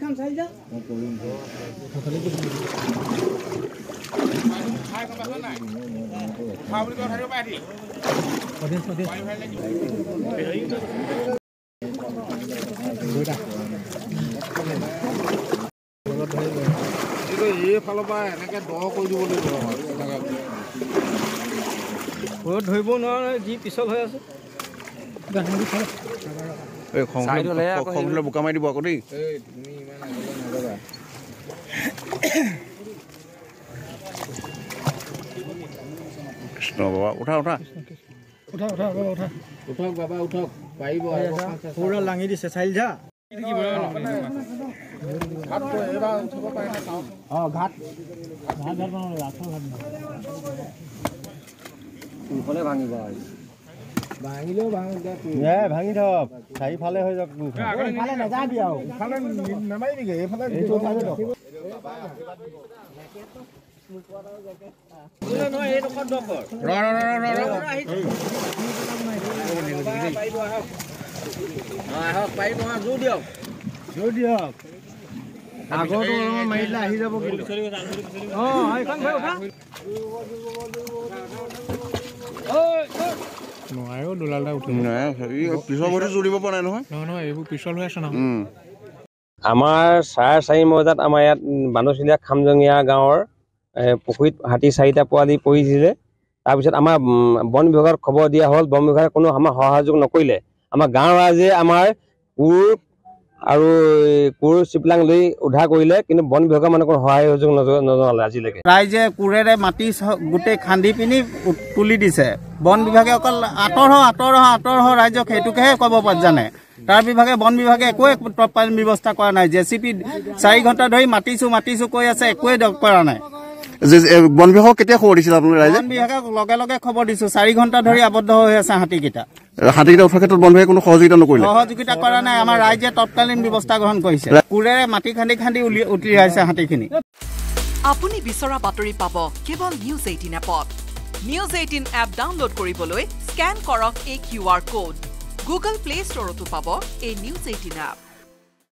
খান চাই যা এইফালৰ পৰা এনেকে দ কৰি দিব লাগিব ধৰিব নোৱাৰে যি পিছল হৈ আছে বোকা মাৰি দিব আকৌ দেই কৃষ্ণ বাবা উঠা উঠা উঠক বাবা উঠক পাৰিব পুৰা লাঙি দিছে চাইল যা ভাঙিলেও ভাঙি থক চাৰিফালে হৈ যাওক নাযাবি আৰু নামাৰিবিগে এইফালে জোৰ দিয়ক আগৰটো অলপমান মাৰিলে আহি যাব কিন্তু নোৱাৰেও দলালটা উঠিব পিছৰ ভৰিটো জুৰিব পৰা নাই নহয় নহয় এইবোৰ পিছল হৈ আছে নহয় আমাৰ 4:30 বজাত আমাৰ ইয়াত বানুচিলীয়া খামজঙীয়া গাঁৱৰ পুখুৰীত হাতী 4টা পোৱালি পৰিছিলে তাৰপিছত আমাৰ বন বিভাগত খবৰ দিয়া হ'ল বন বিভাগে কোনো আমাৰ সহযোগ নকৰিলে আমাৰ গাঁৱৰ ৰাইজে আমাৰ কোৰ চিপলাং লৈ উদ্ধাৰ কৰিলে কিন্তু বন বিভাগৰ মানে কোনো সহায় সহযোগ নজনালে আজিলৈকে ৰাইজে কোৰেৰে মাটি গোটেই খান্দি পিনি তুলি দিছে বন বিভাগে অকল আঁতৰ হ ৰাইজক সেইটোকেহে ক'ব জানে তাৰ বিভাগে বন বিভাগে একোৱে তৎকালীন ব্যৱস্থা কৰা নাই জেচিপি 4 ঘণ্টা ধৰি মাতিছো কৈ আছে একোৱে কৰা নাই বন বিভাগক কেতিয়া খবৰ দিছিল আপোনালোকে ৰাইজে বন বিভাগক লগে খবৰ দিছো 4 ঘণ্টা ধৰি আবদ্ধ হৈ আছে হাতীকেইটা উঠাৰ ক্ষেত্ৰত বন বিভাগে কোনো সহযোগিতা কৰা নাই আমাৰ ৰাইজে তৎকালীন ব্যৱস্থা গ্ৰহণ কৰিছে কোৰেৰে মাটি খান্দি উলিয়াইছে হাতীখিনি আপুনি বিচৰা বাতৰি পাব কেৱল নিউজ 18 এপত নিউজ 18 এপ ডাউনলোড কৰিবলৈ স্ক্যান কৰক এই QR কোড গুগল প্লে ষ্টৰতো পাব এই নিউজ 18 এপ